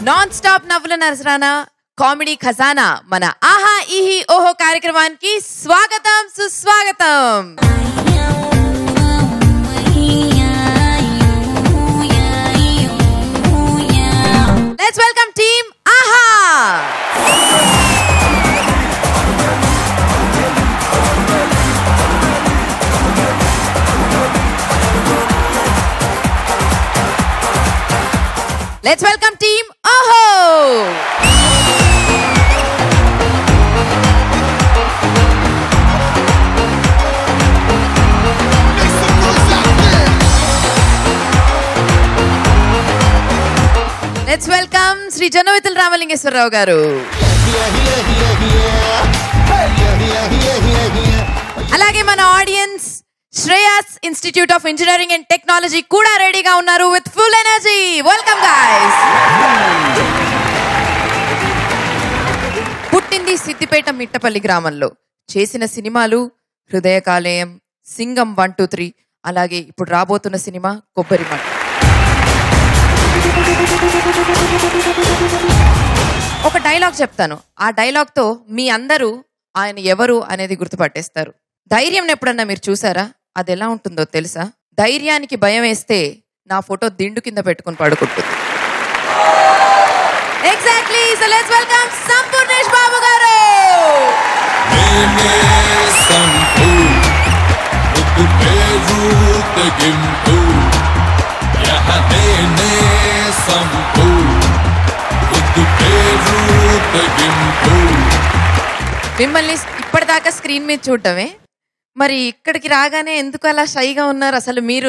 Non stop నవ్వుల నజరానా comedy ఖజానా మన ఆహా ఈహి ఓహో కార్యక్రమానికి స్వాగతం సుస్వాగతం. లెట్స్ వెల్కమ్ టీమ్ ఆహా. Let's welcome team Oho. Let's welcome Sri Janavithil Ramalingeshwararao garu. Alage mana audience Shreyas Institute of Engineering and Technology kuda ready ga unnaru with full energy. Welcome guys. పుట్టింది సిద్దిపేట మిట్టపల్లి గ్రామంలో. చేసిన సినిమాలు హృదయకాలేయం, సింగం 1, 2, 3, అలాగే ఇప్పుడు రాబోతున్న cinema Kobbarimatta. ఒక dialogue చెప్తాను. ఆ డైలాగ్ తో మీ అందరూ ఆయన ఎవరు అనేది గుర్తుపట్టేస్తారు. ధైర్యం ఎప్పుడన్నా మీరు చూసారా? అది ఎలా ఉంటుందో తెలుసా? ధైర్యానికి భయం వేస్తే నా ఫోటో దిండు కింద పెట్టుకుని పడుకుంటుంది. Exactly. So let's welcome Sampoornesh Babu garu. మిమ్మల్ని ఇప్పటిదాకా స్క్రీన్ మీద చూడటమే, మరి ఇక్కడికి రాగానే ఎందుకు అలా షైగా ఉన్నారు? అసలు మీరు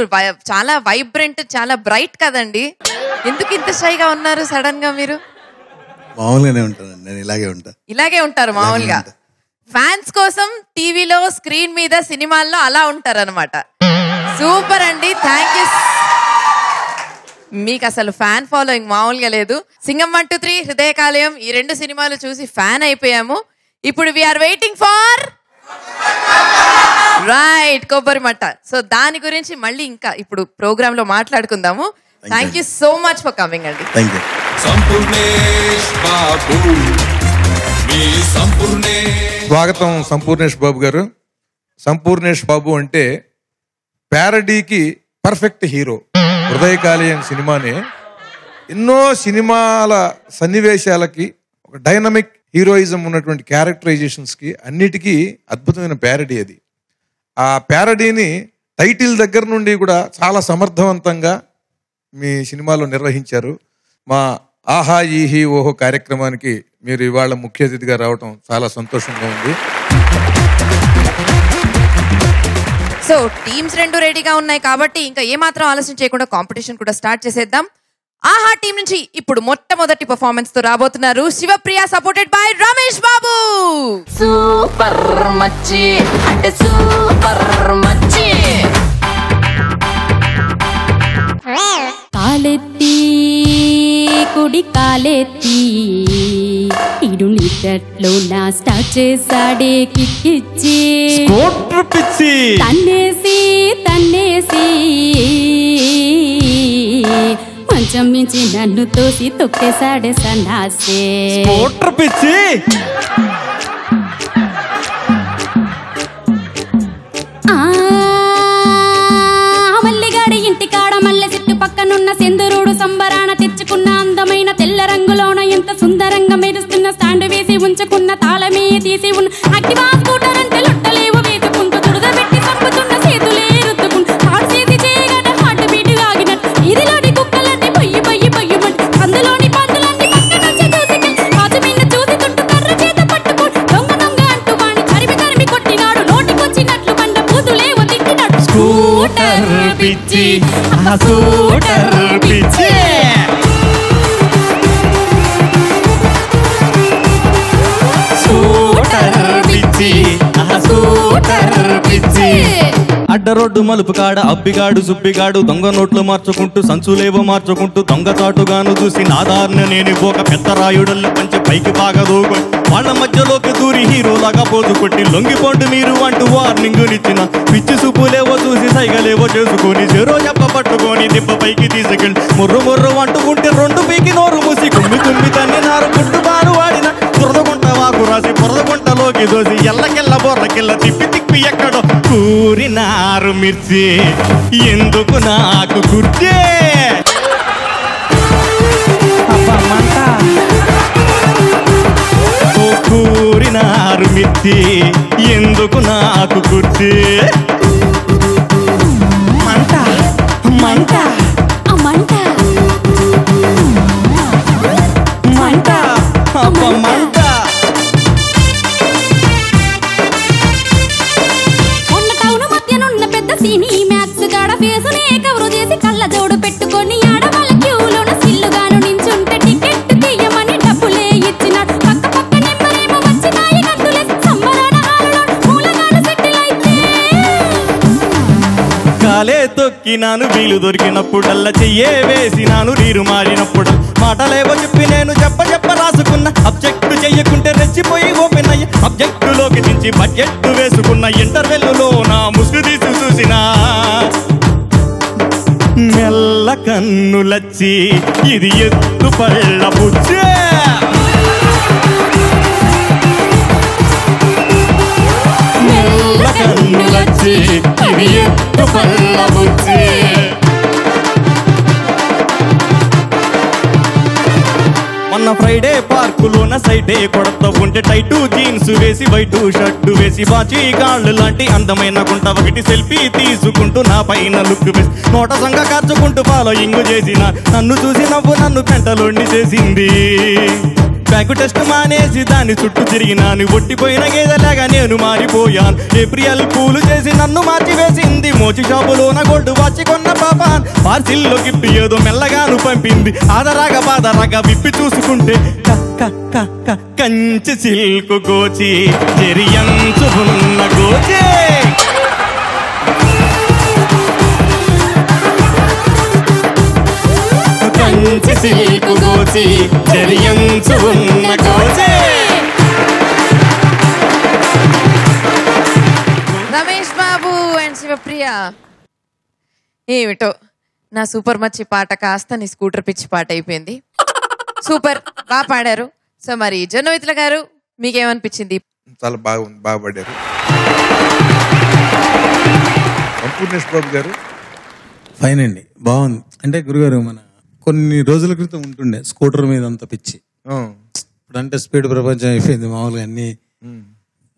చాలా వైబ్రెంట్, చాలా బ్రైట్ కదండి, ఎందుకు ఇంత షైగా ఉన్నారు సడన్ గా? మీరు మామూలుగానే ఉంటానండి, నేను ఇలాగే ఉంటారు మామూలుగా. ఫ్యాన్స్ కోసం టీవీలో, స్క్రీన్ మీద, సినిమాల్లో అలా ఉంటారు అనమాట. సూపర్ అండి, థ్యాంక్ యూ. మీకు అసలు ఫ్యాన్ ఫాలోయింగ్ మామూలుగా లేదు. సింగం 1, 2, 3, హృదయకాలయం ఈ 2 సినిమాలు చూసి ఫ్యాన్ అయిపోయాము. ఇప్పుడు we are waiting for right Kobbarimatta. సో దాని గురించి మళ్ళీ ఇంకా ఇప్పుడు ప్రోగ్రామ్ లో మాట్లాడుకుందాము. Thank you so much for coming అండి. స్వాగతం సంపూర్ణేష్ బాబు గారు. సంపూర్ణేష్ బాబు అంటే ప్యారడీకి పర్ఫెక్ట్ హీరో. హృదయకాలయం సినిమాని ఎన్నో సినిమాల సన్నివేశాలకి ఒక డైనమిక్ హీరోయిజం ఉన్నటువంటి క్యారెక్టరైజేషన్స్ కి అన్నిటికీ అద్భుతమైన ప్యారడీ అది. ఆ ప్యారడీని టైటిల్ దగ్గర నుండి కూడా చాలా సమర్థవంతంగా మీ సినిమాలో నిర్వహించారు. మా ఆహా ఈహి ఓహో కార్యక్రమానికి మీరు ఇవాళ ముఖ్య అతిథిగా రావటం చాలా సంతోషంగా ఉంది. సో టీమ్స్ 2 రెడీగా ఉన్నాయి కాబట్టి ఇంకా ఏమాత్రం ఆలస్యం చేయకుండా కాంపిటీషన్ కూడా స్టార్ట్ చేసేద్దాం. ఆహా టీం నుంచి ఇప్పుడు మొట్టమొదటి పర్ఫార్మెన్స్ తో రాబోతున్నారు Shivapriya, supported by Ramesh Babu. Super మచ్చి అంటే సూపర్ మచ్చి. కాలెత్తి కుడి కాలెత్తి ఇడు నిద్దట్లో నా స్టార్ట్ చేసాడే కిక్కిచ్చి తన్నేసి మంచం మించి నన్ను తోసి తొక్కేసాడే సన్నాసే. మల్లిగాడి ఇంటికాడ మల్లె చెట్టు పక్కనున్న సెందురుడు సంబరాన తెచ్చుకున్న అందమైన తెల్ల రంగులోన ఎంత సుందరంగా మెరుస్తున్న స్టాండ్ వేసి ఉంచుకున్న తాళమే తీసి ఉన్న అగ్గివా స్కూటర్ అంటే లొట్టలేవు వేసుకుంటూ తుడదబెట్టి చంపుతున్న చేతులే రుద్దుకుంటూ హాట్ చేసి చేయగానే హార్ట్ బీట్ ఆగినట్టు ఇదిలోని కుక్కలన్నీ పొయ్యి అందులోని పందులన్నీ పక్క నుంచి చూసి రాజుమిన్న చూసి చుట్టూ కర్ర చేత పట్టుకుని దొంగ అంటూ వాణ్ణి తరిమి కొట్టినాడు. నోటికొచ్చినట్లు బండ బూతులేవో తిట్టినాడు. స్కూటర్ పిచ్చి స్కూటర్ పిచ్చి. అడ్డరోడ్డు మలుపు కాడ అబ్బిగాడు సుబ్బిగాడు దొంగ నోట్లు మార్చుకుంటూ సంచులేవో మార్చుకుంటూ దొంగ చాటుగాను చూసి నాదార్న నేను ఒక పెద్ద రాయుడల్ని పంచి పైకి బాగా దూకొని వాళ్ళ మధ్యలోకి దూరి హీరోలాగా పోజు కొట్టి లొంగిపోండి మీరు అంటూ వార్నింగునిచ్చిన పిచ్చి సుప్పులేవో చూసి సైగలేవో చేసుకొని చెరో చెప్ప పట్టుకొని దిబ్బ పైకి తీసుకెళ్ళి ముర్రు అంటుకుంటే 2 పీకి నోరు మూసి కుమ్మి సైకిల్ తిప్పి ఎక్కడో కూరినారు మిర్చి ఎందుకు నాకు గుర్తే కూరినారు మిర్చి ఎందుకు నాకు గుర్తే మంట మంట మంట మంట అబ్బ మంట ఉన్న టౌన్ మధ్యనున్న పెద్ద సీని మ్యాథ్స్ గాడ ఫేసునే కవరు చేసి కళ్ళ జోడు పెట్టుకొని ఆడవాళ్ళ క్యూలోన సిల్లుగాను నించుంటే టికెట్ తీయమని డబ్బులే ఇచ్చినాడు పక్క పక్క నెంబరేమో వచ్చినాయి గంతులే సంబరాడ హాలులో మూలగాడు సెటిల్ అయితే కాలే తొక్కినాను వీలు దొరికినప్పుడల్లా చెయ్యే వేసినాను నీరు మారినప్పుడు మాటలేవో చెప్పి నేను చెప్ప రాసుకున్న అబ్జెక్ట్ చెయ్యకుంటే రెచ్చిపోయి ఓపెన్ అయ్యి అబ్జెక్టులోకి దించి బడ్జెట్ వేసుకున్న ఇంటర్వెల్లులో నా ముసుగు తీసి చూసినా మెల్ల కన్నులచ్చి ఇది ఎత్తు పళ్ళ బుచ్చే మెల్ల కన్నులచ్చి ఇది ఎత్తు పళ్ళ బుచ్చే మొన్న ఫ్రైడే పార్కులోన సైడే కొడతా ఉంటే టైటు జీన్స్ వేసి వైటు షర్టు వేసి బాచి కాళ్ళు లాంటి అందమైన గుంట ఒకటి సెల్ఫీ తీసుకుంటూ నా పైన లుక్ వేసి నోట సంగ కార్చుకుంటూ ఫాలోయింగ్ చేసిన నన్ను చూసి నవ్వు నన్ను పెంటలోండి చేసింది బ్యాంకు టెస్ట్ మానేసి దాని చుట్టూ తిరిగినాను ఒట్టిపోయిన గేదలాగా నేను మారిపోయాను ఏప్రిల్ పూలు చేసి నన్ను మార్చి వేసింది మోచి షాపులోన గోల్డ్ వాచి కొన్న పాపాన్ పార్సిల్లో గిఫ్ట్ ఏదో మెల్లగాను పంపింది ఆదరాగా బాదరాగా విప్పి చూసుకుంటే కంచి సిల్క్ గోచి చెరియంచుకున్న గోచే కంచి సిల్క్ గోచి చెరియంచుకున్న గోచే రమేష్ బాబు అండ్ శివప్రియ ఏమిటో నా సూపర్ మచ్చి పాట కాస్త నీ స్కూటర్ పిచ్చి పాట అయిపోయింది. సూపర్ బాగా పాడారు. సో మరి జొన్నవిత్ల గారు మీకేమనిపించింది? చాలా బాగుంది, బాగా పాడారు. సంపూర్ణేష్ బాబు గారు ఫైన్ అండి, బాగుంది. అంటే గురుగారు మన కొన్ని రోజుల క్రితం ఉంటుండే స్కూటర్ మీద అంత పిచ్చి. ఇప్పుడు అంటే స్పీడ్ ప్రపంచం అయిపోయింది, మామూలుగా అన్ని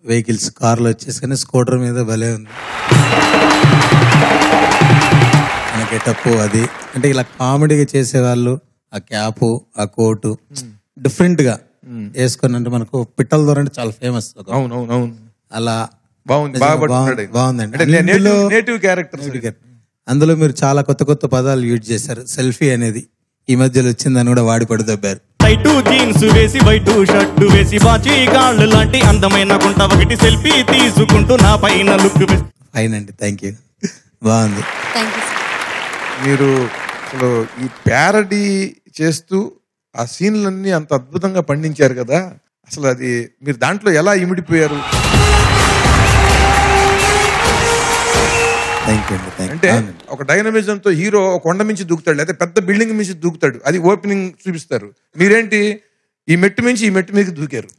వెహికల్స్ కార్లు వచ్చేసి, కానీ స్కూటర్ మీద భలే ఉంది. మన గెటప్ అది అంటే ఇలా కామెడీగా చేసేవాళ్ళు, ఆ క్యాప్ ఆ కోటు డిఫరెంట్ గా వేసుకొని, అంటే మనకు పిట్టల ద్వారా అంటే చాలా ఫేమస్. అలా బాగుందండి. అందులో మీరు చాలా కొత్త కొత్త పదాలు యూజ్ చేశారు. సెల్ఫీ అనేది ఈ మధ్యలో వచ్చిందని కూడా వాడి పడి దబ్బారు. టైటు జీన్స్ వేసి వైటు షర్టు వేసి బాచి కాళ్ళు లాంటి అందమైన గుంట ఒకటి సెల్ఫీ తీసుకుంటూ నా పైన లుక్ ఫైన్ అండి, థ్యాంక్ యూ, బాగుంది. మీరు అసలు ఈ ప్యారడీ చేస్తూ ఆ సీన్లన్నీ అంత అద్భుతంగా పండించారు కదా, అసలు అది మీరు దాంట్లో ఎలా ఇమిడిపోయారు? అంటే ఒక డైనమిజం తో హీరో కొండ మించి దూకుతాడు, లేదా పెద్ద బిల్డింగ్ మించి దూకుతాడు, అది ఓపెనింగ్ చూపిస్తారు. మీరేంటి ఈ మెట్టు మించి ఈ మెట్టు మీదకి దూకారు.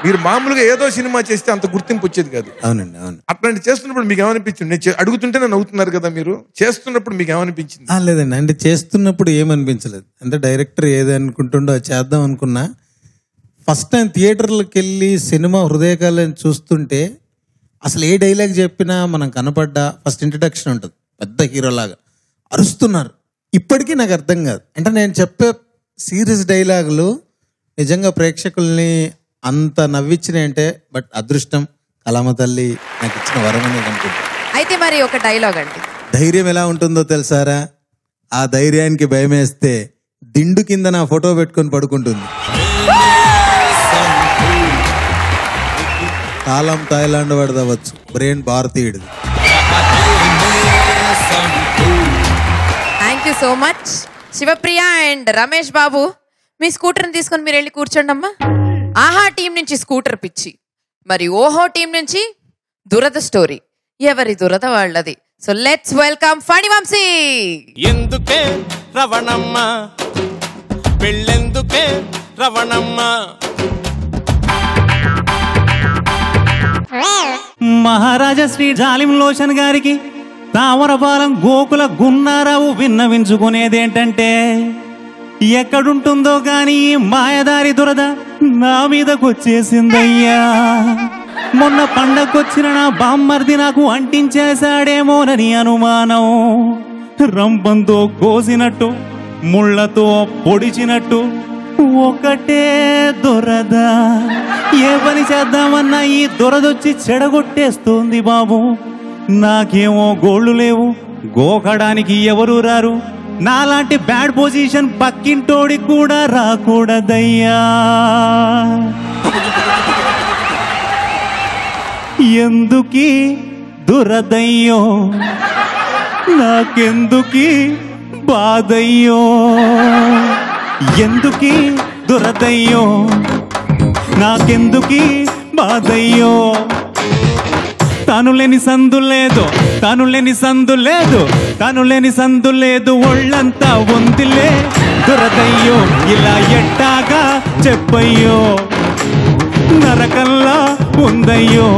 మీరు మామూలుగా ఏదో సినిమా చేస్తే అంత గుర్తింపు వచ్చేది కాదు. అవునండి, అవును. అట్లాంటి చేస్తున్నప్పుడు మీకు ఏమనిపించింది? నేను అడుగుతుంటేనే నవ్వుతున్నారు కదా, మీరు చేస్తున్నప్పుడు మీకు ఏమనిపించింది? లేదండి, అంటే చేస్తున్నప్పుడు ఏమనిపించలేదు. అంటే డైరెక్టర్ ఏది అనుకుంటుండో చేద్దాం అనుకున్నా. ఫస్ట్ టైం థియేటర్లకు వెళ్ళి సినిమా హృదయకాలని చూస్తుంటే అసలు ఏ డైలాగ్ చెప్పినా మనం కనపడ్డా ఫస్ట్ ఇంట్రడక్షన్ ఉంటుంది, పెద్ద హీరోలాగా అరుస్తున్నారు. ఇప్పటికీ నాకు అర్థం కాదు. అంటే నేను చెప్పే సీరియస్ డైలాగులు నిజంగా ప్రేక్షకుల్ని అంత నవ్విచ్చినాయి అంటే బట్ అదృష్టం కళామ తల్లి నాకు ఇచ్చిన వరం అనేది అనుకుంటా. అయితే మరి ఒక డైలాగ్ అండి. ధైర్యం ఎలా ఉంటుందో తెలుసారా? ఆ ధైర్యానికి భయం వేస్తే దిండు కింద నా ఫోటో పెట్టుకొని పడుకుంటుంది. కాలం థాయిలాండ్ పడదవచ్చు, బ్రెయిన్ భారతీయుడిది. Thank you so much Shivapriya and Ramesh Babu. మీ స్కూటర్ని తీసుకొని మీరు వెళ్ళి కూర్చోండి అమ్మా. ఆహా టీం నుంచి స్కూటర్ పిచ్చి, మరి ఓహో టీం నుంచి దురద స్టోరీ. ఎవరి దురద వాళ్ళది. So let's welcome Phani Vamsi. ఎందుకే రవణమ్మ పెళ్ళెందుకే రవణమ్మ, మహారాజా శ్రీ జాలిం లోచన్ గారికి తామరపాలెం గోకుల గున్నారావు విన్నవించుకునేదేంటంటే, ఎక్కడుంటుందో గాని మాయదారి దురద నా మీదకొచ్చేసిందయ్యా. మొన్న పండగొచ్చిన నా బామ్మర్ది నాకు అంటించేశాడేమోనని అనుమానం. రంపంతో కోసినట్టు ముళ్లతో పొడిచినట్టు ఒకటే దురద. ఏ పని చేద్దామన్నా ఈ దురదొచ్చి చెడగొట్టేస్తోంది బాబు. నాకేమో గోళ్ళు లేవు, గోకడానికి ఎవరు రారు. నాలాంటి బ్యాడ్ పొజిషన్ పక్కింటోడి కూడా రాకూడదయ్యా. ఎందుకీ దురదయ్యో, నాకెందుకీ బాధయ్యో. ఎందుకీ దురదయ్యో, నాకెందుకీ బాధయ్యో. తనులేని సందు లేదు, తనులేని సందు లేదు, తనులేని సందు లేదు, ఒళ్ళంతా ఉందిలే దురదయ్యో. ఇలా ఎట్టాగా చెప్పయ్యో, నరకల్లా ఉందయ్యో,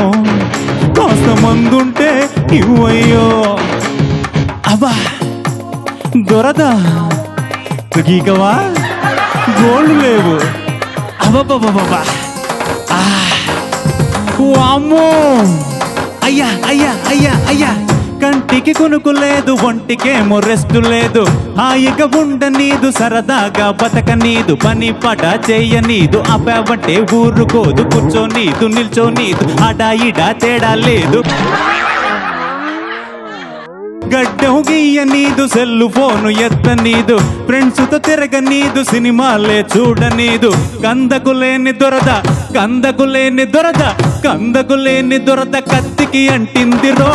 కాస్త మందుంటే ఇవ్వయ్యో. అబ్బా దురద గీకవా, గోళ్ళు లేవు. అబ్బబ్బబ్బబ్బా, అమ్మో, అయ్యా అయ్యా అయ్యా అయ్యా. కంటికి కునుకు లేదు, ఒంటికేమో రెస్టు లేదు. హాయిగా ఉండనీదు, సరదాగా బతకనీదు, పని పట చేయనీదు. అబ్బాబట్టే ఊరుకోదు, కూర్చోనీదు, నిల్చోనీదు, అడా ఇడా తేడా లేదు. గడ్డం గీయనీదు, సెల్లు ఫోను ఎత్తనీదు, ఫ్రెండ్స్తో తిరగనీదు, సినిమాలే చూడనీదు. కందకు లేని దొరద, కందకు లేని దొరద, కందకు లేని దొరద కత్తికి అంటిందిరో.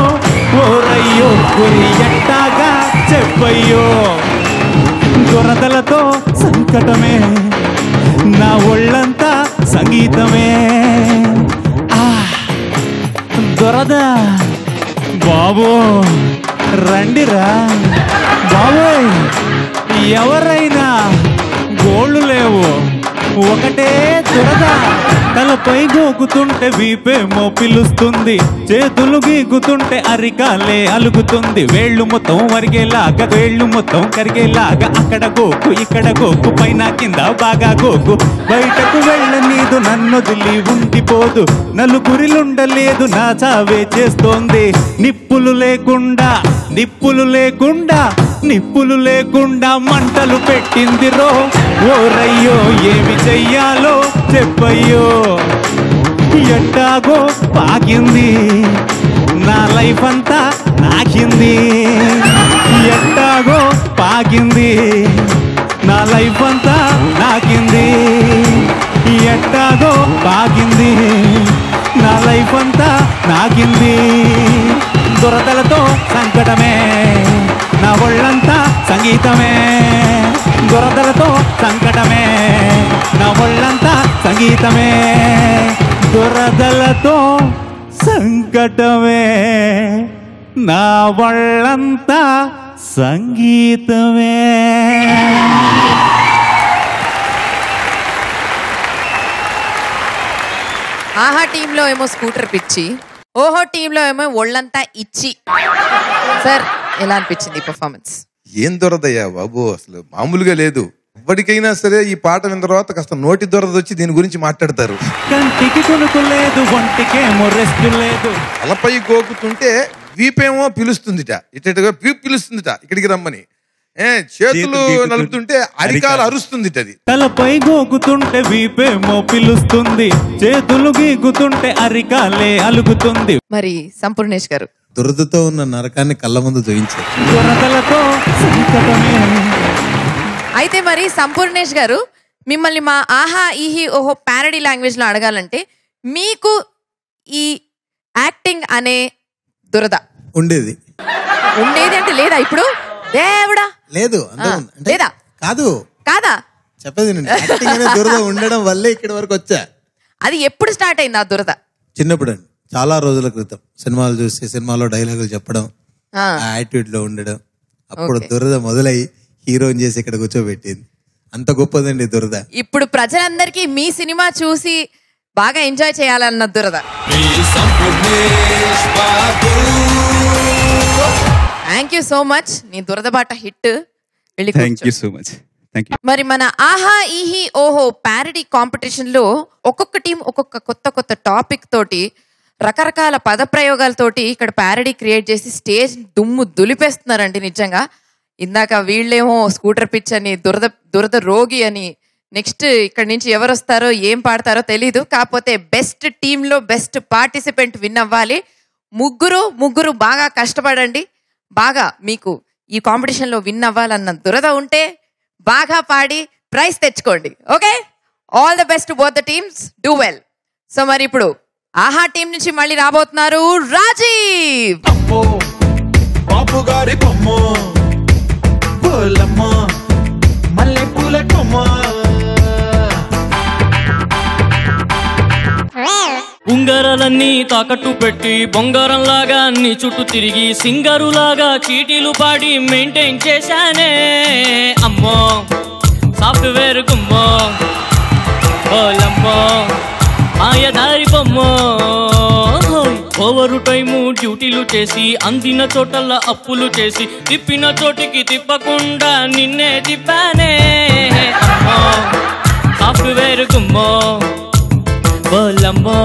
ఓరయ్యో గురి ఎట్టాగా చెప్పయ్యో. దొరదలతో సంకటమే, నా ఒళ్ళంతా సంగీతమే. దొరద బాబో రండిరా బాబోయ్. ఎవరైనా గోళ్ళు లేవు, ఒకటే దురద. తలపై గోకుతుంటే వీపేమో పిలుస్తుంది, చేతులు గీకుతుంటే అరికాలే అలుగుతుంది. వేళ్ళు మొత్తం వరిగేలాగా, వేళ్ళు మొత్తం కరిగేలాగా, అక్కడ గోకు ఇక్కడ గోకు, పైన కింద బాగా గోకు. బయటకు వెళ్ళనీదు, నన్నొదిలి ఉండిపోదు, నలుగురిలుండలేదు, నా చావే చేస్తోంది. నిప్పులు లేకుండా, నిప్పులు లేకుండా, నిప్పులు లేకుండా మంటలు పెట్టిందిరో. ఓరయ్యో ఏమి చెయ్యాలో చెప్పయ్యో. ఎట్టాగో పాకింది, నా లైఫ్ అంతా నాకింది. ఎట్టాగో పాకింది, నా లైఫ్ అంతా నాకింది. ఎట్టాగో పాకింది, నా లైఫ్ అంతా నాకింది. దురదలతో సంకటమే, నా ఒళ్ళంతా సంగీతమే. దురదలతో సంకటమే, నా ఒళ్ళంతా సంగీతమే. దురదలతో సంకటమే, నా ఒళ్ళంతా సంగీతమే. ఆహా టీంలో ఏమో స్కూటర్ పిచ్చి, ఓహో టీంలో ఏమో ఒళ్ళంతా ఇచ్చి. సార్ ఎలా అనిపించింది పర్ఫార్మెన్స్? ఏం దొరదయ్యా బాబు, అసలు మామూలుగా లేదు. ఎప్పటికైనా సరే ఈ పాట విన్న తర్వాత కాస్త నోటి దొరద వచ్చి దీని గురించి మాట్లాడతారు. కంటికి కొనుకు లేదు, ఒంటికేమో రెస్ట్ లేదు. తలపై గోకుతుంటే వీపేమో పిలుస్తుందిట, ఇటుగా పిలుస్తుందిట ఇక్కడికి రమ్మని. చేతులు నలుపుతుంటే అరికాలు అరుస్తుందిట. అది తలపై గోకుతుంటే వీపేమో పిలుస్తుంది, చేతులు గీకుతుంటే అరికాలే అలుగుతుంది. మరి సంపూర్ణేష్ గారు దురదతో ఉన్న నరకాన్ని కళ్ళ ముందు చూయించారు. దురదలతో సంకటమే. అయితే మరి సంపూర్ణేష్ గారు, మిమ్మల్ని మా ఆహా ఈహి ఓహో ప్యారడీ లాంగ్వేజ్ లో అడగాలంటే, మీకు ఈ యాక్టింగ్ అనే దురద ఉండేది ఉండేది అంటే లేదా? ఇప్పుడు దేవుడా లేదు లేదా? కాదు కాదా చెప్పేది. యాక్టింగ్ అనే దురద ఉండడం వల్లే ఇక్కడి వరకు వచ్చా. అది ఎప్పుడు స్టార్ట్ అయింది ఆ దురద? చిన్నప్పుడు అండి, చాలా రోజుల క్రితం సినిమాలు చూసి సినిమాలో డైలాగులు చెప్పడం, ఆ, యాటిట్యూడ్ లో ఉండడం, అప్పుడు Okay. దురద మొదలై హీరోయిన్ చేసి ఇక్కడ కూర్చోబెట్టింది. అంత గొప్పదండి దురద. ఇప్పుడు ప్రజలందరికీ మీ సినిమా చూసి బాగా ఎంజాయ్ చేయాలన్న దురద. Thank you so much. నీ దురద బాట hit. Thank you so much. మరి మన ఆహా ఈహి ఓహో ప్యారడీ కాంపిటీషన్ లో ఒక్కొక్క టీం ఒక్కొక్క కొత్త కొత్త టాపిక్ తోటి రకరకాల పదప్రయోగాలతోటి ఇక్కడ ప్యారడీ క్రియేట్ చేసి స్టేజ్ దుమ్ము దులిపేస్తున్నారండి నిజంగా. ఇందాక వీళ్ళేమో స్కూటర్ పిచ్ అని, దురద రోగి అని, నెక్స్ట్ ఇక్కడ నుంచి ఎవరు వస్తారో ఏం పాడతారో తెలీదు. కాకపోతే బెస్ట్ టీంలో బెస్ట్ పార్టిసిపెంట్ విన్ అవ్వాలి. ముగ్గురు బాగా కష్టపడండి. బాగా మీకు ఈ కాంపిటీషన్లో విన్ అవ్వాలన్న దురద ఉంటే బాగా పాడి ప్రైజ్ తెచ్చుకోండి. Okay, all the best to both the teams, do well. So మరి ఇప్పుడు ఆహా టీం నుంచి మళ్ళీ రాబోతున్నారు రాజీవ్. ఉంగరాలన్నీ తాకట్టు పెట్టి బొంగారంలాగా అన్ని చుట్టూ తిరిగి సింగరులాగా చీటీలు పాడి మెయింటైన్ చేశానే. అమ్మో సాఫ్ట్వేర్ గుమ్మో ఓలమ్మో ఆయదారి బొమ్మో. ఓవరు టైము డ్యూటీలు చేసి అందిన చోటల్లా అప్పులు చేసి తిప్పిన చోటికి తిప్పకుండా నిన్నే తిప్పానే. అమ్మో సాఫ్ట్వేర్ గుమ్మో ఓలమ్మో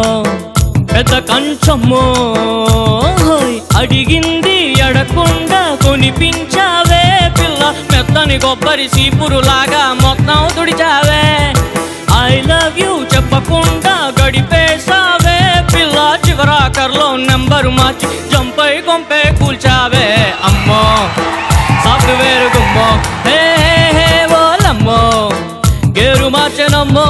పెద్ద కంచమ్మో. అడిగింది అడగకుండా కొనిపించావే పిల్ల, మెత్తని కొబ్బరి సీపురులాగా మొత్తం తుడిచావే. ఐ లవ్ యూ చెప్పకుండా గడిపేసావే పిల్ల, చివరాకర్లో నెంబరు మార్చి జంపై కొంపే కూల్చావే. అమ్మో సాఫ్ట్వేర్ గుమ్మో హే హే ఓలమ్మో గేరు మార్చనమ్మో.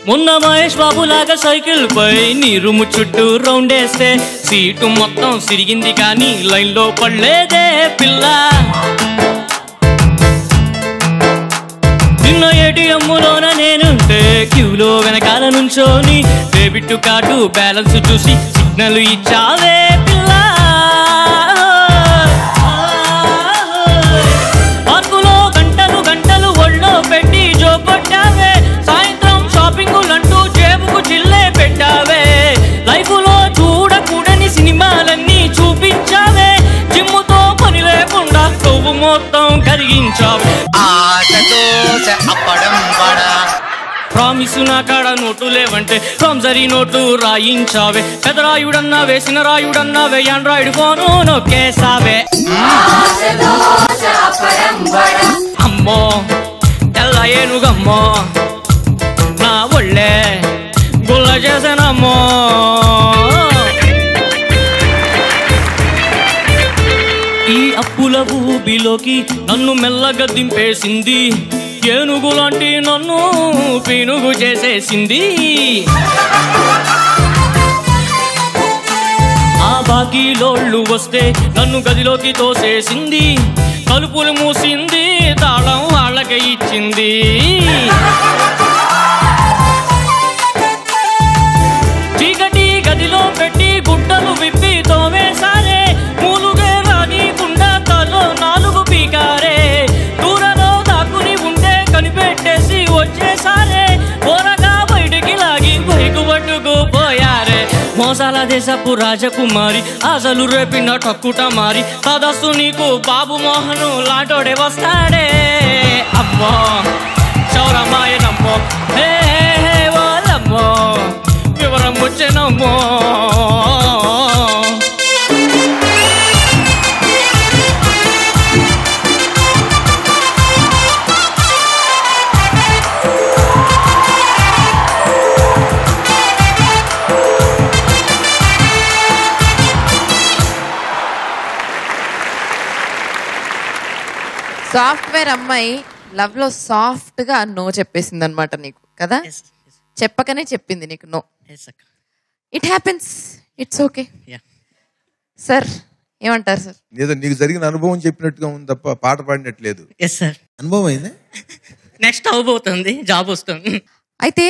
మొన్న మహేష్ బాబు లాగా సైకిల్ పై నీ రూము చుట్టూ రౌండేస్తే సీటు మొత్తం సిరిగింది కానీ లైన్ లో పడలేదే పిల్ల. నిన్న ఏటీఎంలోన నేనుంటే క్యూలో వెనకాల నుంచోని డెబిట్ కార్డు బ్యాలెన్స్ చూసి సిగ్నల్ ఇచ్చావే పిల్ల. పార్కులో గంటలు ఒళ్ళో పెట్టి జోకొట్టావే. సాయంత్రం షాపింగులంటూ జేబుకు చిల్లే పెట్టావే. లైఫ్లో చూడకూడని సినిమాలన్నీ చూపించావే. జిమ్ముతో పని లేకుండా కొవ్వు మొత్తం కరిగించావే. ప్రామిసు నా కాడ నోటు లేవంటే ప్రామిసరీ నోటు రాయించావే. పెదరాయుడన్నా వేసిన రాయుడన్నావే ఆండ్రాయిడ్ ఫోను నొక్కేసావే. అమ్మో తెల్ల ఏనుగమ్మో నా ఒళ్ళే గుల్ల చేసానమ్మో. ఈ అప్పుల ఊబిలోకి నన్ను మెల్లగా దింపేసింది. ఏనుగు లాంటి నన్ను పీనుగు చేసేసింది. ఆ బాకీలోళ్ళు వస్తే నన్ను గదిలోకి తోసేసింది. తలుపులు మూసింది, తాళం వాళ్ళకి ఇచ్చింది. చీకటి గదిలో పెట్టి గుడ్డలు విప్పి తోవేసారే. మూలుగే రానీకుండా తలో 4 పీకారే. దూరలో దాక్కుని ఉంటే కనిపెట్టేసి వచ్చేసారే. ఓరగా బయటికి లాగి బైకు పట్టుకుపోయారే. మోసాల దేశపు రాజకుమారి అసలు రేపిన టక్కుట మారి తదస్సు నీకు బాబు మోహను లాంటోడే వస్తాడే. అమ్మో చౌరమాయనమ్మో హే హే ఓలమ్మో వివరం వచ్చేనమ్మో. సాఫ్ట్వేర్ అమ్మాయి లవ్ లో సాఫ్ట్ గా నో చెప్పేసింది అనమాట నీకు కదా. చెప్పకనే చెప్పింది నీకు no. It happens, it's okay. Sir ఏమంటారు సార్? ఏదో నీకు జరిగిన అనుభవం చెప్పినట్టుగా ఉంది తప్ప పాట పాడినట్లేదు. అనుభవం అయింది. నెక్స్ట్ అవబోతుంది, జాబ్ వస్తుంది. అయితే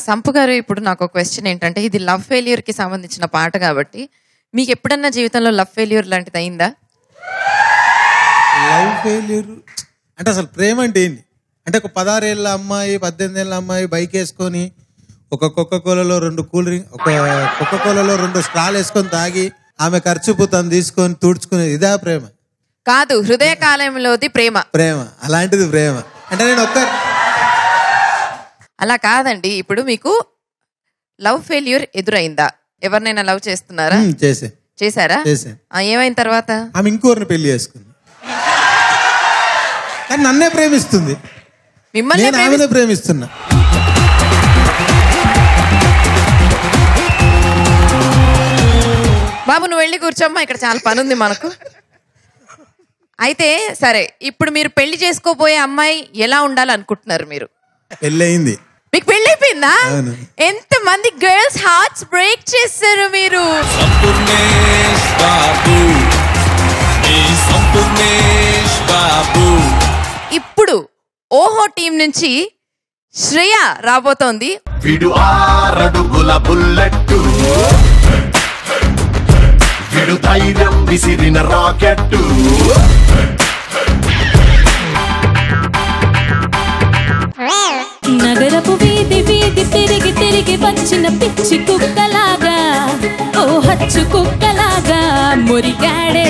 సంపు గారు, ఇప్పుడు నాకు ఒక క్వశ్చన్ ఏంటంటే, ఇది లవ్ ఫెయిల్యూర్ కి సంబంధించిన పాట కాబట్టి మీకు ఎప్పుడన్నా జీవితంలో లవ్ ఫెయిల్యూర్ లాంటిది అయిందా? లవ్ ఫెయిల్యూర్ అంటే అసలు ప్రేమ అంటే ఏంటి అంటే, ఒక 16 ఏళ్ళ అమ్మాయి 18 ఏళ్ళ అమ్మాయి బైక్ వేసుకొని ఒక కోకోకోలలో 2 కూల్ డ్రింక్, ఒక కోకోకోలలో 2 స్ట్రాలు వేసుకొని తాగి ఆమె ఖర్చు తను తీసుకొని తుడుచుకునేది, ఇదా ప్రేమ? కాదు, హృదయ కాలంలోది ప్రేమ. ప్రేమ అలాంటిది ప్రేమ అంటే నేను అలా కాదండి. ఇప్పుడు మీకు లవ్ ఫెయిల్యూర్ ఎదురైందా? ఎవరినైనా లవ్ చేస్తున్నారా? చేశారా? ఏమైన తర్వాత? ఆమె ఇంకోరిని పెళ్లి చేసుకుంది, కానీ నన్నే ప్రేమిస్తుంది, మిమ్మల్ని ప్రేమిస్తున్నా. బాబు నువ్వు వెళ్ళి కూర్చోమ్మా, ఇక్కడ చాలా పని ఉంది మనకు. అయితే సరే, ఇప్పుడు మీరు పెళ్లి చేసుకోబోయే అమ్మాయి ఎలా ఉండాలనుకుంటున్నారు మీరు? పెళ్ళయింది. మీకు పెళ్లి అయిపోయిందా? ఎంత మంది గర్ల్స్ హార్ట్స్ బ్రేక్ చేశారు మీరు. ఇప్పుడు ఓహో టీం నుంచి శ్రేయ రాబోతోంది. విడు 6 అడుగుల బుల్లెట్టు, విడు ధైర్యం విసిరిన రాకెట్టు. నగరపు వీధి వీధి తిరిగి తిరిగి వచ్చిన పిచ్చి కుక్కలాగా, ఓ హచ్చు కుక్కలాగా మురిగాడే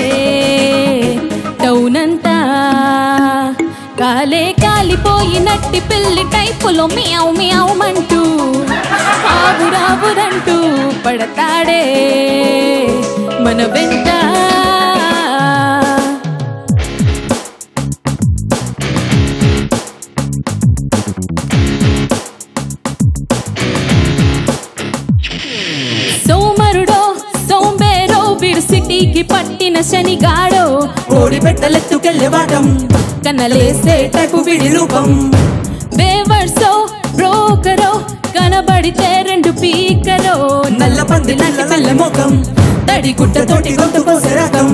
టౌనంతా. కాలే కాలిపోయినట్టి పిల్లి టైపులో మియావు మియావుమంటూ ఆవురావురంటూ పడతాడే మన వెంట. సోమరుడో సోంబేరో వీడు సిటీకి పట్టిన శనిగాడో, కోడి పెట్టలెత్తుకెళ్ళేవాటం కనలేసే టైపు వీడి రూపం. బేవర్సో బ్రోకరో కనబడితే 2 పీకరో, నల్ల పంది నల్ల నల్ల ముఖం తడి గుడ్డతోటి గొంతు కోసే రకం.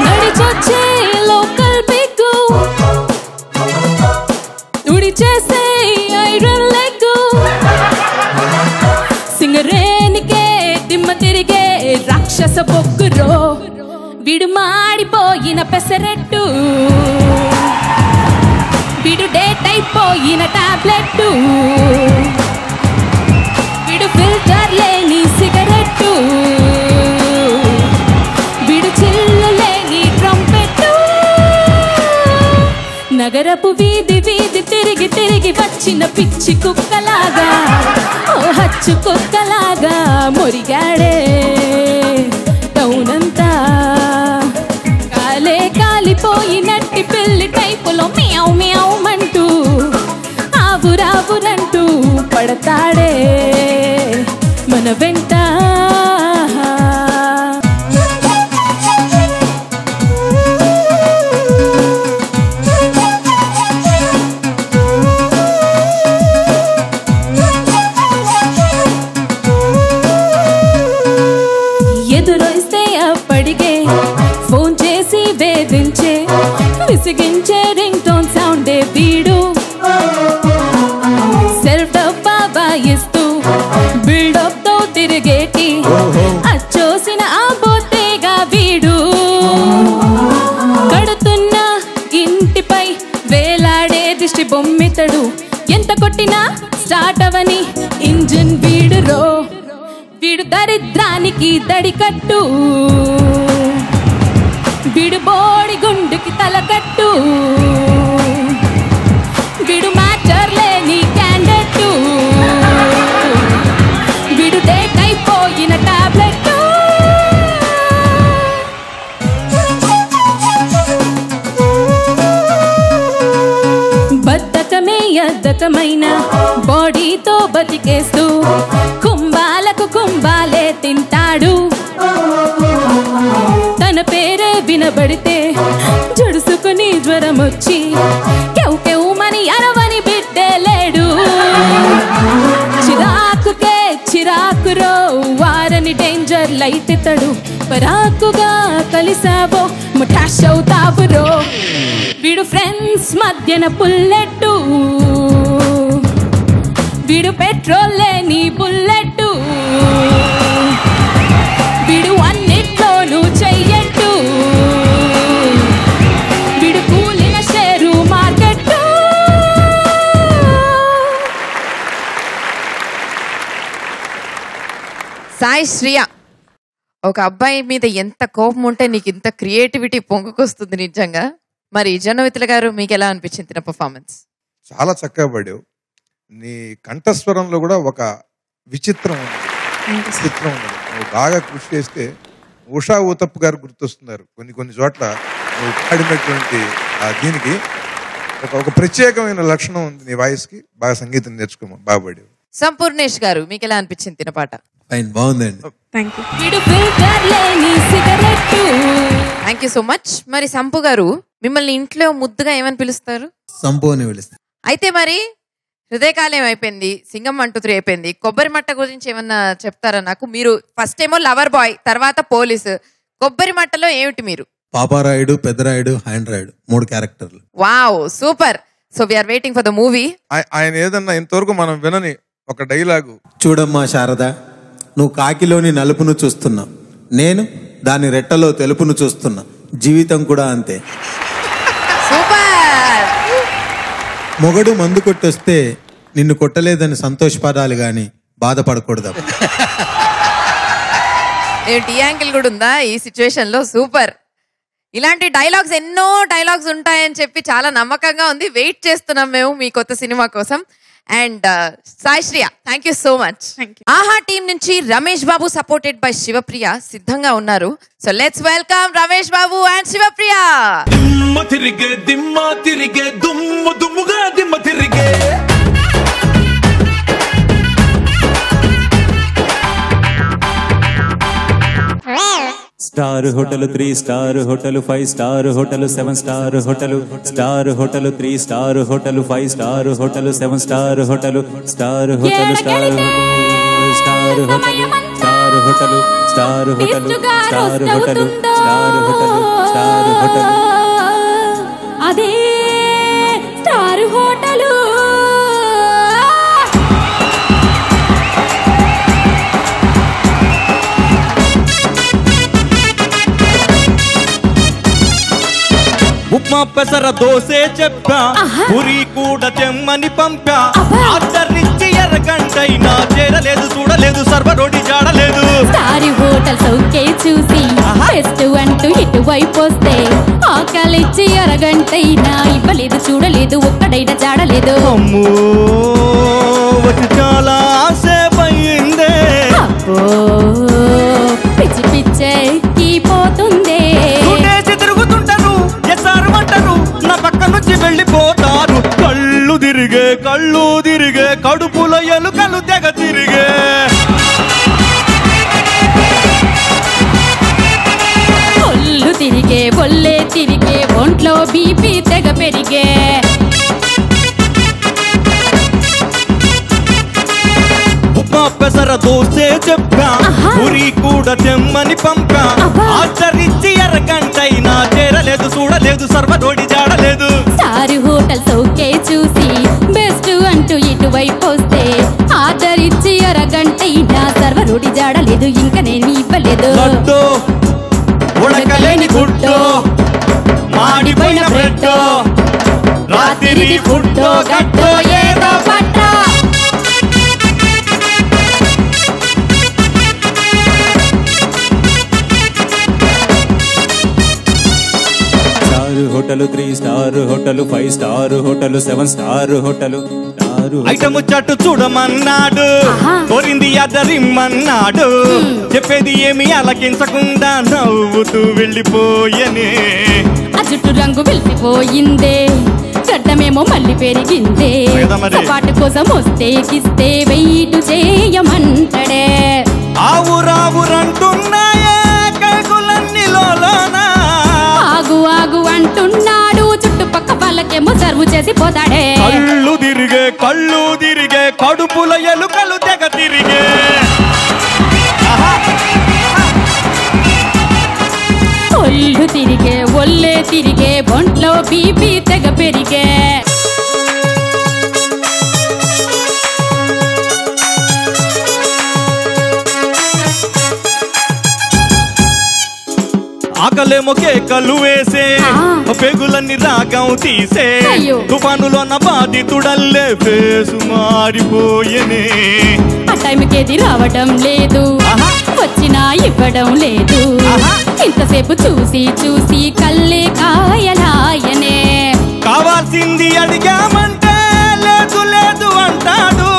నడిచొచ్చే లోకల్ బిగ్గు, తుడి చేసే ఐరన్ లెగ్గు, సింగరేనికే దిమ్మ తిరిగే రాక్షస పొక్కురో, వీడు మాడిపోయిన పెసరెట్టు, వీడు డేట్ అయిపోయిన టాబ్లెట్, వీడు ఫిల్టర్ లేని సిగరెట్టు, వీడు చిల్లు లేని ట్రంపెట్టు. నగరపు వీధి వీధి తిరిగి తిరిగి వచ్చిన పిచ్చి కుక్కలాగా, ఓ హచ్చు కుక్కలాగా మురిగాడే టౌనంతా. కాలే కాలిపోయినట్టి పిల్లి టైపులో మియావు మియావుమంటూ ఆవురావురంటూ పడతాడే మన వెంట. ఎదురొస్తే అప్పటికే ఫోన్ చేసి వేధించే, విసిగించే రింగ్ టోన్ సౌండే వీడు. సెల్ఫ్ డబ్బా ఇస్తూ బిల్డప్ తో తిరిగేటి అచ్చోసిన ఆ బొత్తేగా వీడు. కడుతున్న ఇంటిపై వేలాడే దిష్టి బొమ్మితడు, ఎంత కొట్టినా స్టార్ట్ అవని ఇంజిన్ వీడురో, వీడు దరిద్రానికి దడికట్టు, వీడు బోడి గుండుకి తలకట్టు, వీడు మ్యాటర్ లేని క్యాండెట్, వీడు డేట్ అయిపోయిన టాబ్లెట్. బద్ధకమే అద్దకమైన బాడీతో బతికేస్తూ కుంభాలకు కుంభాలే తింటాడు. తన పేరే వినబడితే జడుసుకుని జ్వరం వచ్చి కెవ్ కెవ్మని అరవని బిడ్డే లేడు. చిరాకుకే చిరాకురో వారని డేంజర్ లైట్ ఇతడు, పరాకుగా కలిసావో ముఠాష్ అవుతావురో, వీడు వీడు ఫ్రెండ్స్ మధ్యన బుల్లెట్టు, వీడు పెట్రోల్ లేని బుల్లెట్టు, వీడు అన్నిట్లోనూ చెయ్యట్టు, వీడు కూలిన షేరు మార్కెట్టు. సాయి శ్రియ, ఒక అబ్బాయి మీద ఎంత కోపం ఉంటే నీకు ఇంత క్రియేటివిటీ పొంగుకొస్తుంది నిజంగా. మరి జనవితుల గారు, మీకు ఎలా అనిపించింది నా పర్ఫార్మెన్స్? చాలా చక్కగా పాడావు. నీ కంఠస్వరంలో కూడా ఒక విచిత్రం ఉంది. నువ్వు బాగా కృషి చేస్తే ఉషా ఊతప్ప గారు గుర్తొస్తున్నారు. కొన్ని చోట్ల నువ్వు పాడినటువంటి దీనికి ఒక ప్రత్యేకమైన లక్షణం ఉంది నీ వాయిస్కి. బాగా సంగీతం నేర్చుకోమా, బాగా పాడావు. సంపూర్ణేష్ గారు, మీకు ఎలా అనిపించింది తిన పాట? ఫైన్, బాగుందండి. Thank you so much. మరి సంపు గారు, మిమ్మల్ని ఇంట్లో ముద్దుగా ఏమని పిలుస్తారు? సంపు అని పిలుస్తారు. అయితే మరి హృదయకాలం అయిపోయింది, సింగం 1 2 3 అయిపోయింది. కొబ్బరి మట్ట గురించి ఏమన్నా చెప్తారా నాకు? మీరు ఫస్ట్ ఏమో లవర్ బాయ్, తర్వాత పోలీసు. కొబ్బరి మట్టలో ఏమిటి మీరు? పాపారాయుడు, పెద్దరాయుడు, హ్యాండ్ రాయుడు, 3 క్యారెక్టర్లు. Wow, super. So we are waiting for the movie. ఆయన ఏదన్నా ఇంతవరకు మనం వినని ఒక డైలాగు. చూడమ్మా శారద, నువ్వు కాకిలోని నలుపును చూస్తున్నా, నేను దాని రెట్టలో తెలుపును చూస్తున్నా, జీవితం కూడా అంతే. సూపర్. మొగడు మందు కొట్టొస్తే నిన్ను కొట్టలేదని సంతోషపడాలి గాని బాధపడకూడదు. ఏంటి యాంగిల్ కూడా ఉందా ఈ సిచ్యువేషన్ లో? సూపర్. ఇలాంటి డైలాగ్స్ ఎన్నో డైలాగ్స్ ఉంటాయని చెప్పి చాలా నమ్మకంగా ఉంది. వెయిట్ చేస్తున్నాం మేము మీ కొత్త సినిమా కోసం. And Sai Shriya, thank you so much. ఆహా టీం నుంచి రమేష్ బాబు సపోర్టెడ్ బై శివప్రియ సిద్ధంగా ఉన్నారు. So let's welcome Ramesh Babu and Shivapriya. దిమ్మ తిరిగే దుమ్ము దుమ్ముగా దిమ్మ తిరిగే. Star hotel 3 star hotel 5 star hotel 7 star hotel star hotel 3 star hotel 5 star hotel 7 star hotel star hotel star star hotel star hotel star hotel star hotel star hotel star hotel అదే star hotel. Upma పెసర దోసే చెప్పా, పురి కూడా తెమ్మని పంపా, ఆర్డర్నిచ్చి ఎర్రగంటైనా చేరలేదు, చూడలేదు, సర్వరోడి జాడలేదు. Star hotel సౌకే చూసి best అంటూ ఇటువైపు వస్తే ఆకలిచ్చి అరగంటైనా ఇవ్వలేదు, చూడలేదు, ఒక్కడైనా జాడలేదు. అమ్మో వచ్చి చాలా ఆసేపయిందే, పిచ్చి పిచ్చెక్కి పోతుందే. తిరుగుతుంటారు ఎసారు అంటారు, నా పక్క నుంచి వెళ్ళిపోతారు. కళ్ళు తిరిగే కడుపుల ఎలుకలు తెగ తిరిగే. ఒళ్ళు తిరిగే ఒళ్ళే తిరిగే, ఒంట్లో బీపీ తెగ పెరిగే. ఉప్మా పెసర దోసే చెప్పా, పురి కూడా తెమ్మని పంపా, ఆచరించి ఎర్రగంటైనా చేరలేదు, చూడలేదు, సర్వరోడి జాడలేదు. స్టార్ హోటల్ సౌకే చూసి బెస్ట్ అంటూ ఇటువైపు వస్తే ఆదరించి అరగంటైనా సర్వరోడి జాడలేదు, ఇంకా నేను ఇవ్వలేదు. ఉడకలేని గుడ్డో, మాడిపోయిన బ్రెడ్డో, రాత్రి ఫుడ్డో గట్టో ఏదో పట్టా. Star hotel 3 star hotel 5 star hotel 7 star hotel item చట్టు చూడమన్నాడు, కోరింది అదరిమ్మన్నాడు, చెప్పేది ఏమి అలకించకుండా నవ్వుతూ వెళ్ళిపోయనే. ఆ జుట్టు రంగు వెళ్ళిపోయిందే, గడ్డమేమో మళ్ళీ పెరిగిందే, పాటు కోసం వస్తే కిస్తే వెయిట్ చేయమంటాడే. ఆవురావురంటున్నాయే కైకులన్నీ లోలోనా, ఆగు ఆగు అంటున్నాడు, చుట్టుపక్క వాళ్ళకేమో సర్వ్ చేసి పోతాడే. కళ్ళు తిరిగే కడుపుల ఎలుకలు తెగ తిరిగే. ఒళ్ళు తిరిగే ఒళ్ళే తిరిగే, ఒంట్లో బీ బీపీ తెగ పెరిగే. ఆకలేమో కేకలు వేసే పెగులన్నీ రాగం తీసే తుఫానులోన బాధితుడల్లే ఫేసు మారిపోయనే. ఆ టైంకేది రావడం లేదు, వచ్చినా ఇవ్వడం లేదు. ఇంతసేపు చూసి చూసి కళ్ళే కాయలాయనే. కావాల్సింది అడిగామంటే లేదు లేదు అంటాడు.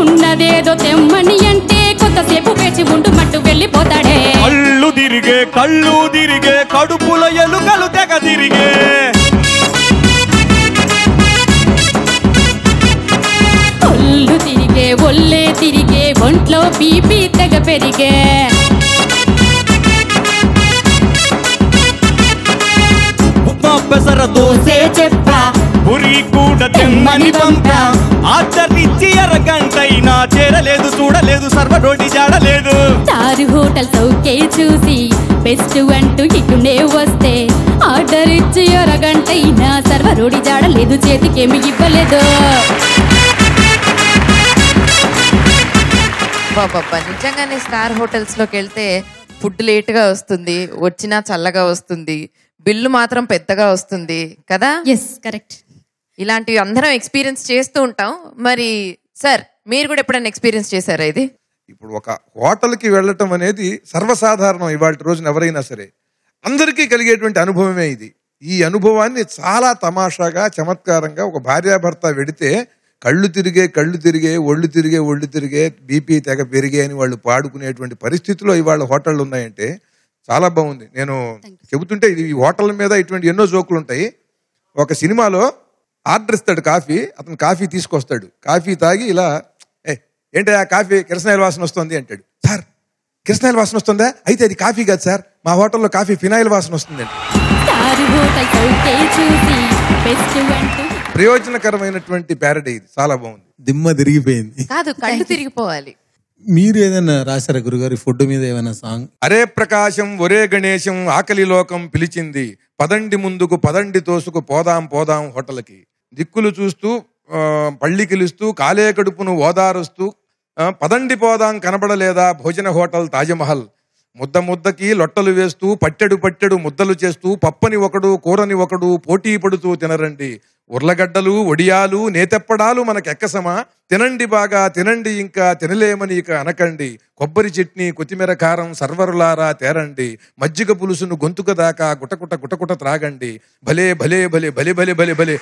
ఉన్నదేదో తెమ్మని అంటే కొంతసేపు వేచి ఉండు మట్టు వెళ్ళిపోతాడే. కళ్ళు తిరిగే కడుపుల ఎలుకలు తెగ తిరిగే. ఒళ్ళు తిరిగే ఒళ్ళే తిరిగే ఒంట్లో బీపీ తెగ పెరిగే. పెసర దోసే చెప్పా పురి కూడా తెమ్మని పంపా. ఆచరించి అరగంటైనా చేరలేదు చూడలేదు సర్వరోడి జాడలేదు. స్టార్ హోటల్ సౌకే చూసి బెస్ట్ అంటూ ఇటునే వస్తే ఆర్డర్ ఇచ్చి అరగంటైనా సర్వరోడి జాడలేదు చేతికేమి ఇవ్వలేదు. బాబా నిజంగానే స్టార్ హోటల్స్ లోకి వెళ్తే ఫుడ్ లేట్ గా వస్తుంది, వచ్చినా చల్లగా వస్తుంది, బిల్లు మాత్రం పెద్దగా వస్తుంది కదా. Yes correct. ఇలాంటివి అందరం ఎక్స్పీరియన్స్ చేస్తూ ఉంటాం. మరి సార్ మీరు కూడా ఎప్పుడైనా ఎక్స్పీరియన్స్ చేశారా ఇది? ఇప్పుడు ఒక హోటల్కి వెళ్ళటం అనేది సర్వసాధారణం. ఇవాళ రోజున ఎవరైనా సరే అందరికీ కలిగేటువంటి అనుభవమే ఇది. ఈ అనుభవాన్ని చాలా తమాషాగా చమత్కారంగా ఒక భార్యాభర్త వెడితే కళ్ళు తిరిగే ఒళ్ళు తిరిగే బీపీ తెగ పెరిగే అని వాళ్ళు పాడుకునేటువంటి పరిస్థితిలో ఇవాళ హోటళ్ళు ఉన్నాయంటే చాలా బాగుంది. నేను చెబుతుంటే ఇది ఈ హోటల్ మీద ఇటువంటి ఎన్నో జోకులు ఉంటాయి. ఒక సినిమాలో ఆర్డర్ ఇస్తాడు కాఫీ, అతను కాఫీ తీసుకొస్తాడు. కాఫీ తాగి ఇలా ఏంటి ఆ కాఫీ కిరసనాయిల్ వాసన వస్తుంది అంటాడు. సార్ కిరసనాయిల్ వాసన వస్తుందా? అయితే అది కాఫీ కాదు సార్, మా హోటల్లో కాఫీ ఫినాయిల్ వాసన వస్తుంది అంటే. ప్రయోజనకరమైనటువంటి ప్యారడీ ఇది, చాలా బాగుంది. దిమ్మ తిరిగిపోయింది. కాదు కళ్ళు తిరిగిపోవాలి. మీరు ఏదైనా రాశారా గురుగారి ఫుడ్ మీద ఏమైనా సాంగ్? అరే ప్రకాశం ఒరే గణేశం ఆకలి లోకం పిలిచింది, పదండి ముందుకు పదండి తోసుకు పోదాం పోదాం హోటల్కి. దిక్కులు చూస్తూ పళ్ళి కిలుస్తూ కాలే కడుపును ఓదారుస్తూ పదండి పోదాం కనబడలేదా భోజన హోటల్ తాజ్మహల్. ముద్ద ముద్దకి లొట్టలు వేస్తూ పట్టెడు ముద్దలు చేస్తూ పప్పని ఒకడు కూరని ఒకడు పోటీ పడుతూ తినరండి. ఉర్లగడ్డలు ఒడియాలు నేతెప్పడాలు మనకెక్కసమా, తినండి బాగా తినండి ఇంకా తినలేమని ఇక అనకండి. కొబ్బరి చట్నీ కొత్తిమీర కారం సర్వరులారా తేరండి, మజ్జిగ పులుసును గొంతుక దాకా గుటకుట త్రాగండి. భలే భలే భలే భలే భలే భలే భలే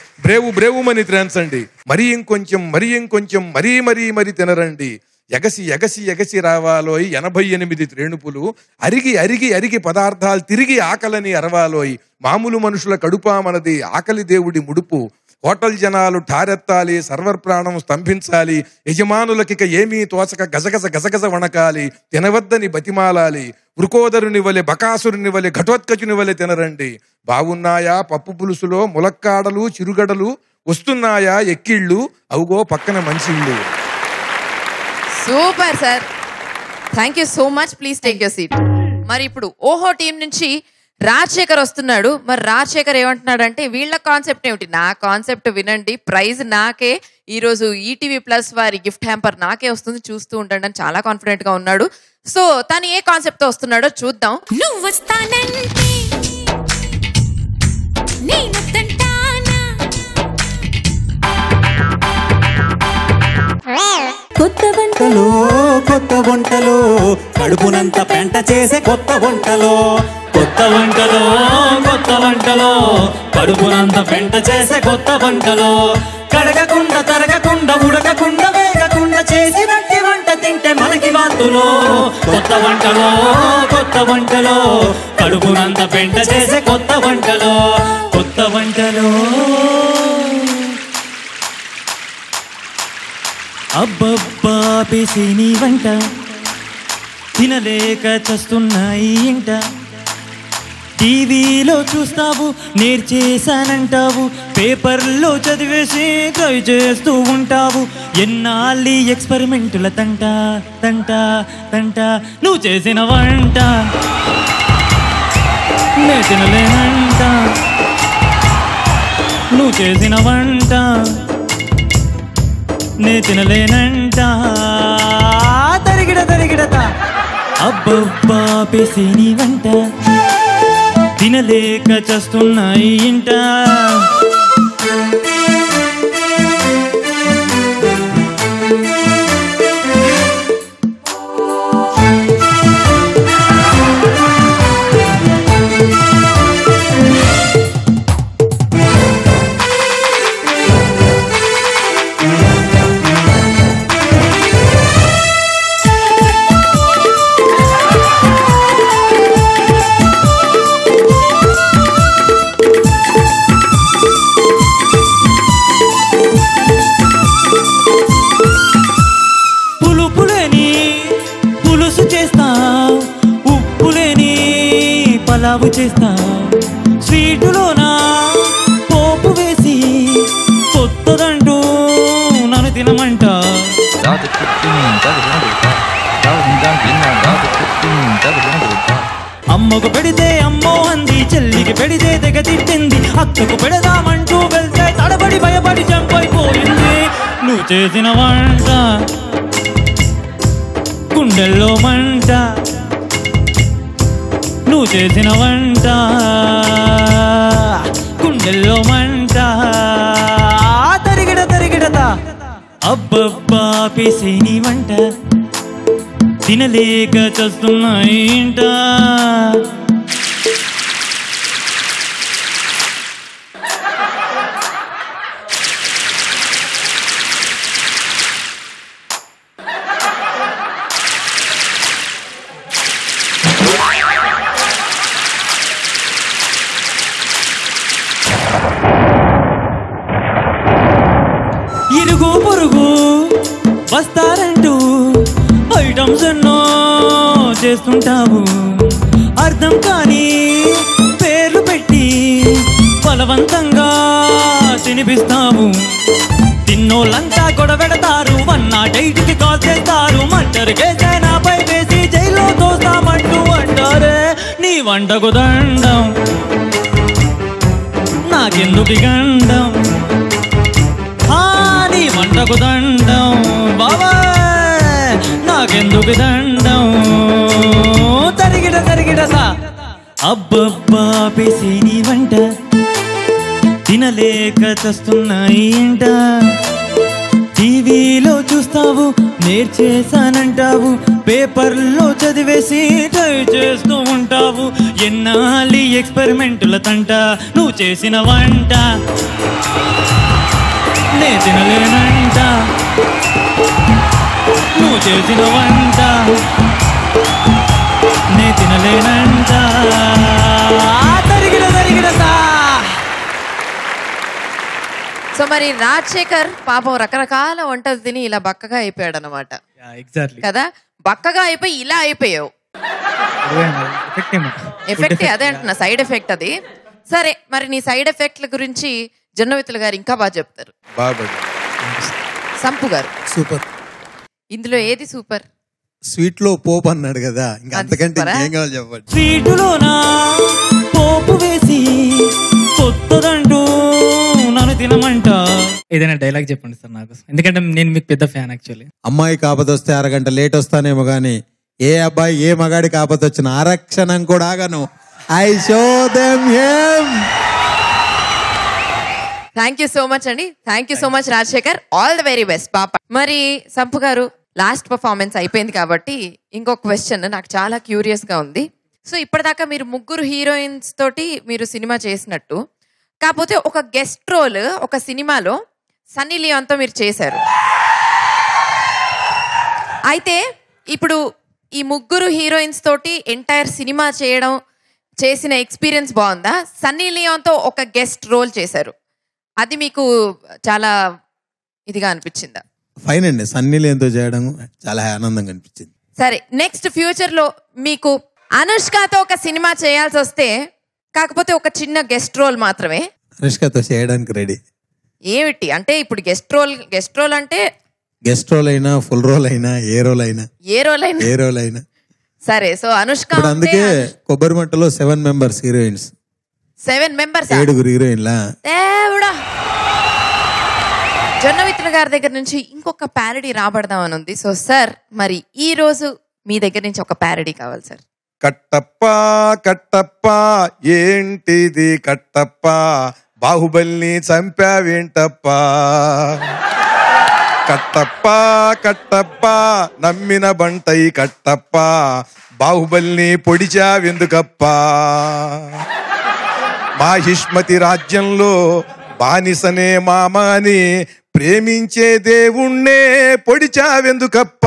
బ్రేవుమని త్రేంచండి. మరీ ఇంకొంచెం మరీ తినరండి. ఎగసి రావాలోయ్ 88 త్రేణుపులు, అరిగి పదార్థాలు తిరిగి ఆకలని అరవాలోయ్. మామూలు మనుషుల కడుపా మనది ఆకలి దేవుడి ముడుపు. హోటల్ జనాలు ఠారెత్తాలి, సర్వర్ ప్రాణం స్తంభించాలి. యజమానులకిక ఏమీ తోచక గజగజ వణకాలి. తినవద్దని బతిమాలాలి. వృకోదరుని వలె బకాసురుని వలె ఘటోత్కచుని వలె తినరండి. బాగున్నాయా పప్పు పులుసులో ములక్కాడలు చిరుగడలు, వస్తున్నాయా ఎక్కిళ్ళు అవుగో పక్కన మంచిళ్ళు. Super sir, thank you so much. Please take your seat. మరి ఇప్పుడు ఓహో టీం నుంచి రాజశేఖర్ వస్తున్నాడు. మరి రాజశేఖర్ ఏమంటున్నాడు అంటే వీళ్ళ కాన్సెప్ట్ ఏమిటి, నా కాన్సెప్ట్ వినండి, ప్రైజ్ నాకే, ఈరోజు ఈటీవీ ప్లస్ వారి గిఫ్ట్ హ్యాంపర్ నాకే వస్తుంది, చూస్తూ ఉండండి అని చాలా కాన్ఫిడెంట్ గా ఉన్నాడు. సో తను ఏ కాన్సెప్ట్ తో వస్తున్నాడో చూద్దాం. నువ్వు వస్తానంటే నేను కొత్త వంటలు కడుపునంత పెంట చేసే కొత్త వంటలు కడుపునంత పెంట చేసే కొత్త వంటలు. కడగకుండా తరగకుండా ఉడకకుండా వేగకుండా చేసినట్టి వంట తింటే మనకి వాంతులు. కొత్త వంటలు కడుపునంత పెంట చేసే కొత్త వంటలు. అబ్బబ్బా పేసేని వంట తినలేక చస్తున్నాయి ఇంట. టీవీలో చూస్తావు నేర్చేశానంటావు, పేపర్లో చదివేసి ట్రై చేస్తూ ఉంటావు. ఎన్నాళ్ళి ఎక్స్పెరిమెంటుల తంట నువ్వు చేసిన వంట నే తినలేనంట. నువ్వు చేసిన వంట నే తినలేనంట తరిగిడ తరిగిడత అబ్బబ్బా పేసి నీ వంట తినలేక చస్తున్నాయి ఇంట పలావు చేస్తా స్వీటులోనా పోపు వేసి కొత్తదంటూ నన్ను తినమంట అమ్మకు పెడితే అమ్మో అంది చెల్లికి పెడితే తెగ తిట్టింది అక్కకు పెడదామంటూ వెళ్తే తడబడి భయపడి చంపైపోయింది నువ్వు చేసిన వంట గుండెల్లో మంట నువ్వు చేసిన వంట గుండెల్లో మంట తరిగిడ తరిగిడత అబ్బబ్బా పేసే నీ వంట తినలేక చస్తున్నాయి ఇంట ఇరుగు పొరుగు వస్తారంటూ ఐటమ్స్ ఎన్నో చేస్తుంటావు అర్థం కాని పేర్లు పెట్టి బలవంతంగా తినిపిస్తావు తిన్నోళ్ళంతా గొడవెడతారు 108కి కాల్ చేస్తారు మర్డర్ కేసే నాపై వేసి జైల్లో తోస్తామంటూ అంటారే నీ వంటకు దండం నాకెందుకు గండం నీ వంటకు దండం బాబా నాకెందుకు దండం తరిగిడ తరిగిడ సా అబ్బబ్బా పేసి నీ వంట తినలేక చస్తున్నాయి ఇంట టీవీలో చూస్తావు నేర్చేసానంటావు పేపర్లో చదివేసి ట్రై చేస్తూ ఉంటావు ఎన్నాళ్ళి ఎక్స్పెరిమెంటుల తంట నువ్వు చేసిన వంట నే తినలేనంట నువ్వు చేసిన వంట నే తినలేనంట తరిగిడ తరిగిడతా సో మరి రాజశేఖర్ పాపం రకరకాల వంటలు తిని ఇలా బక్కగా అయిపోయాడు అనమాట. ఎగ్జాక్ట్లీ కదా, బక్కగా అయిపోయి ఇలా అయిపోయావు. ఎఫెక్ట్ అదే అంటున్నా, సైడ్ ఎఫెక్ట్ అది. సరే, మరి నీ సైడ్ ఎఫెక్ట్ల గురించి జొన్నవిత్తుల గారు ఇంకా బాగా చెప్తారు. సంపు గారు సూపర్. ఇందులో ఏది సూపర్? స్వీట్ లో పోపు అన్నాడు కదా, ఇంకా అంతకంటే ఏం కావాలి చెప్పండి. స్వీటులోనా పోపు వేసి కొత్తదంటూ నన్ను తినమంట. ఏదైనా డైలాగ్ చెప్పండి సార్ నాకు, ఎందుకంటే నేను మీకు పెద్ద ఫ్యాన్ యాక్చువల్లీ. అమ్మాయి కాపత వస్తే అరగంట లేట్ వస్తానేమో గానీ ఏ అబ్బాయి ఏ మగాడి కాపత వచ్చిన ఆరక్షణం కూడా ఆగను. I show them him. Thank you so much అండి. Thank you so much Rajasekhar. All the very best పాప. మరి సంపు గారు, లాస్ట్ పర్ఫార్మెన్స్ అయిపోయింది కాబట్టి ఇంకొక క్వశ్చన్ నాకు చాలా క్యూరియస్ గా ఉంది. సో ఇప్పటిదాకా మీరు ముగ్గురు హీరోయిన్స్ తోటి మీరు సినిమా చేసినట్టు, కాకపోతే ఒక గెస్ట్ రోల్ ఒక సినిమాలో సన్నీ లియోన్తో మీరు చేశారు. అయితే ఇప్పుడు ఈ ముగ్గురు హీరోయిన్స్ తోటి ఎంటైర్ సినిమా చేసిన ఎక్స్పీరియన్స్ బాగుందా? సన్నీ లియోన్తో ఒక గెస్ట్ రోల్ చేశారు, అది మీకు చాలా ఇదిగా అనిపించిందా? ఫైన్ అండి, సన్నీ లియోన్తో చేయడం చాలా ఆనందంగా అనిపించింది. సరే, నెక్స్ట్ ఫ్యూచర్ లో మీకు అనుష్కతో ఒక సినిమా చేయాల్సి వస్తే, కాకపోతే ఒక చిన్న గెస్ట్ రోల్ మాత్రమే, అనుష్కతో చేయడానికి రెడీ. ఏమిటి అంటే ఇప్పుడు గెస్ట్ రోల్ అంటే గెస్ట్ రోల్ అయినా ఫుల్ రోల్ అయినా ఏ రోల్ అయినా సరే. సో అనుష్క, అందుకే కొబ్బరి మంటలో 7 మెంబర్స్ హీరోయిన్స్, 7 మెంబర్స్ 7 హీరోయిన్లా. దేవుడా జొన్నవిత్తుల గారి దగ్గర నుంచి ఇంకొక ప్యారడీ రాబడదామని ఉంది. సో సార్, మరి ఈ రోజు మీ దగ్గర నుంచి ఒక ప్యారడీ కావాలి సార్. కట్టప్ప కట్టప్ప ఏంటిది కట్టప్ప, బాహుబలిని చంపావేంటప్ప. కట్టప్ప కట్టప్ప నమ్మిన బంటై కట్టప్ప, బాహుబలిని పొడిచావెందుకప్ప. మాహిష్మతి రాజ్యంలో బానిసనే మామని ప్రేమించే దేవుణ్ణే పొడిచావెందుకప్ప.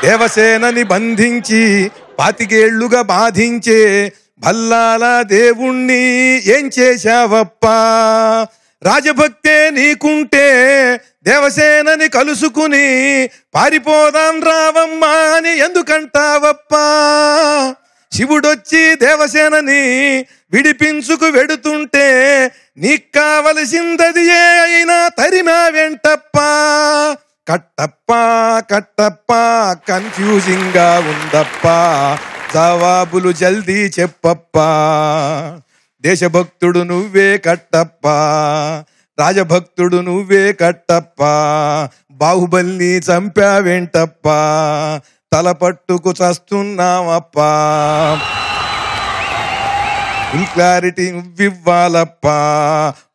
దేవసేనని బంధించి 25 ఏళ్లుగా బాధించే భల్లాల దేవుణ్ణి ఏం చేశావప్ప. రాజభక్తే నీకుంటే దేవసేనని కలుసుకుని పారిపోదాం రావమ్మా అని ఎందుకంటావప్ప. శివుడొచ్చి దేవసేనని విడిపించుకు వెడుతుంటే నీకు కావలసిందది ఏ అయినా తరిమా వెంటప్ప. కట్టప్ప కట్టప్ప కన్ఫ్యూజింగ్ గా ఉందప్ప, జవాబులు జల్దీ చెప్పప్ప. దేశభక్తుడు నువ్వే కట్టప్ప, రాజభక్తుడు నువ్వే కట్టప్ప, బాహుబలిని చంపావేంటప్ప, తలపట్టుకు చస్తున్నావప్ప. ఫుల్ క్లారిటీ నువ్వివ్వాలప్ప,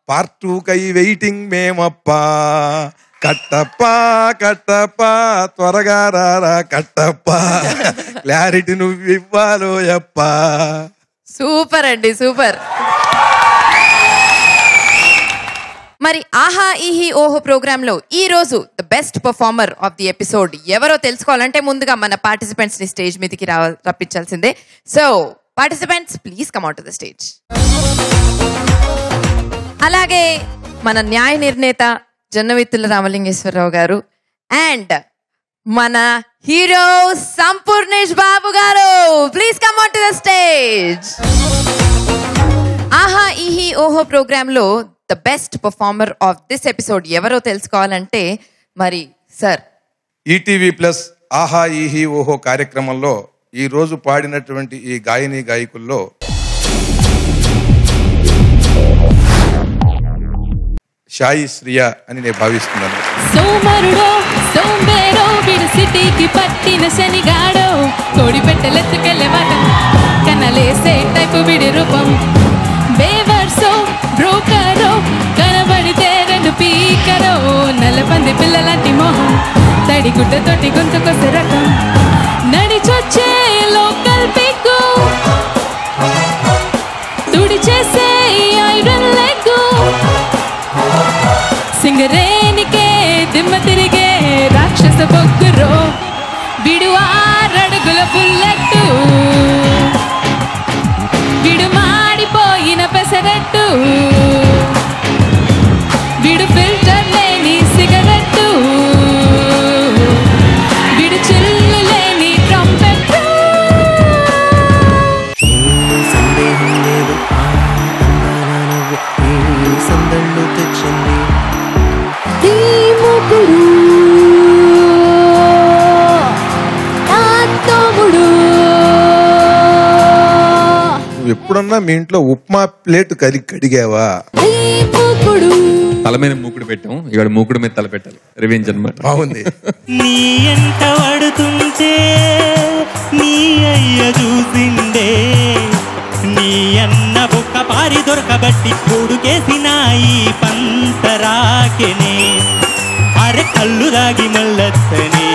పార్ట్ 2 కై వెయిటింగ్ మేమప్ప. కట్టప్ప కట్టప్ప త్వరగా రారా కట్టప్ప, క్లారిటీ నువ్వివ్వాలోయప్ప. సూపర్ అండి, సూపర్. మరి ఆహా ఈహి ఓహో ప్రోగ్రామ్ లో ఈ రోజు the best performer of the episode ఎవరో తెలుసుకోవాలంటే ముందుగా మన పార్టిసిపెంట్స్ ని స్టేజ్ మీదకి రప్పించాల్సిందే. So participants please come out to the stage. అలాగే మన న్యాయ నిర్ణేత జొన్నవిత్తుల రామలింగేశ్వరరావు గారు అండ్ మన హీరో సంపూర్ణేష్ బాబు గారు, please come on to the stage. ఆహా ఈహి ఓహో ప్రోగ్రామ్ లో the best performer of this episode ఎవరో తెలుసుకోవాలంటే మరి సార్, ఈటీవీ ప్లస్ ఆహా ఈహి ఓహో కార్యక్రమంలో ఈ రోజు పాడినటువంటి ఈ గాయని గాయకుల్లో షాయి శ్రియ అని నేను భావిస్తున్నాను. సోమరుడో సోంబేరో వీడు సిటీకి పట్టిన శనిగాడో, కోడి పెట్టలెత్తుకెళ్ళేవాట కనలేసే టైపు వీడి రూపం. బేవర్సో బ్రోకరో కనబడితే 2 పీకరో, నల్లపంది పిల్లలాంటి మొహం తడి గుడ్డతోటి గొంతుకొసే రకం. నడిచొచ్చే లోకల్ పిగ్గు తుడి చేసే ఐరన్ లెగ్గు, సింగరేనికే దిమ్మ తిరిగే రాక్షస బొగ్గురో, వీడు 6 అడుగుల బుల్లెట్టు, వీడు మాడిపోయిన పెసరట్టు, వీడు ఫిల్టర్ లేని సిగరెట్టు, వీడు చిల్లు లేని ట్రంపెట్టు. సందేహం లేదు సందళ్ళు తెచ్చింది ఎప్పుడన్నా మీ ఇంట్లో ఉప్మా ప్లేట్ కడిగావా? తల మీద మూకుడు పెట్టాం, ఇవాడు మూకుడు మీద తల పెట్టాలి. రివెంజ్ అన్నమాట. బాగుంది. నీ ఎంట పడుతుంటే నీ అయ్య చూసిండే, నీ అన్న బొక్క పారి దొరకబట్టి కొడుకేసిన ఈ పంతరాకెనే. అరే కళ్ళు దాగి మళ్ళత్తనే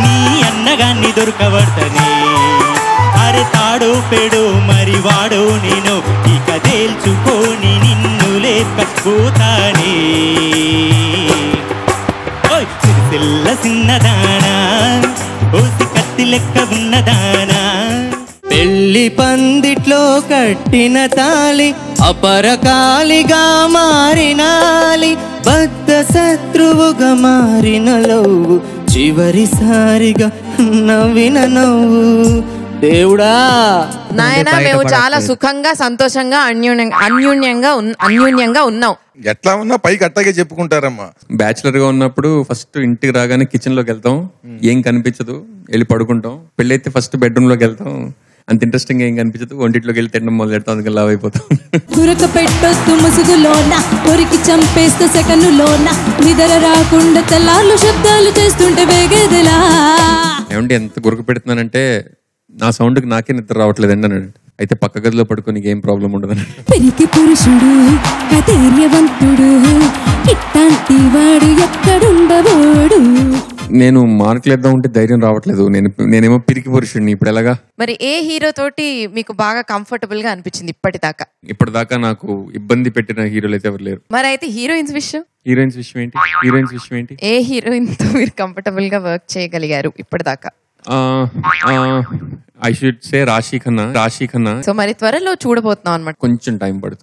నీ అన్నగాన్ని దొరకబడతనే. అరే తాడో పెడో మరి వాడో నేను ఇక తేల్చుకొని నిన్ను లేకపోతానే. సిరిసిల్ల చిన్నదానా ఓసి కత్తి లెక్క ఉన్నదానా, పెళ్లి పందిట్లో కట్టిన తాలి అపరకాలిగా మారినాలి, బద్ద శత్రువుగా మారిన లవ్వు చివరిసారిగా నవ్విన నవ్వు. దేవుడా నాయనా, మేము చాలా సుఖంగా సంతోషంగా అన్యోన్యంగా ఉన్నాం. ఎట్లా ఉన్నా పైకి అట్టాగే చెప్పుకుంటారమ్మా. బ్యాచులర్ గా ఉన్నప్పుడు ఫస్ట్ ఇంటికి రాగానే కిచెన్ లోకి వెళ్తాం, ఏం కనిపించదు, వెళ్ళి పడుకుంటాం. పెళ్ళైతే ఫస్ట్ బెడ్రూమ్ లోకి వెళ్తాం, అంత ఇంట్రెస్టింగ్ ఏం కనిపించదు. ఒంటిట్లోకి వెళ్ళి తినడం మొదలు పెడతాం, అందుకని లావ్ అయిపోతాం. గురక పెట్టొద్దు ముసుగులోన, కొరికి చంపేస్తే సెకనులోన, నిద్ర రాకుండా తెల్లార్లు శబ్దాలు చేస్తుంటే వేగేదిలా. ఏమంటే ఎంత గురక పెడుతున్నానంటే నా సౌండ్కి నాకే నిద్ర రావట్లేదండి అన్నాడు. అయితే పక్క గదిలో పడుకొని ఏం ప్రాబ్లం ఉండదని. పెరికి పురుషుడు ధైర్యవంతుడు, ఇట్లాంటి వాడు ఎక్కడుండబోడు. నేను మార్కులు వేద్దాం ఉంటే ధైర్యం రావట్లేదు. నేనేమో పిరికి పురుషుడిని. ఇప్పుడు ఎలాగా? మరి ఏ హీరో తోటి మీకు బాగా కంఫర్టబుల్ గా అనిపించింది ఇప్పటిదాకా? ఇప్పటిదాకా నాకు ఇబ్బంది పెట్టిన హీరోలు అయితే ఎవరు లేరు. మరి అయితే హీరోయిన్స్ విషయం ఏంటి? ఏ హీరోయిన్ తో మీరు కంఫర్టబుల్ గా వర్క్ చేయగలిగారు ఇప్పటిదాకా? ఐ షుడ్ సే రాశి ఖన్నా. సో మరి త్వరలో చూడబోతున్నాం అన్నమాట. కొంచెం టైం పడుతుంది.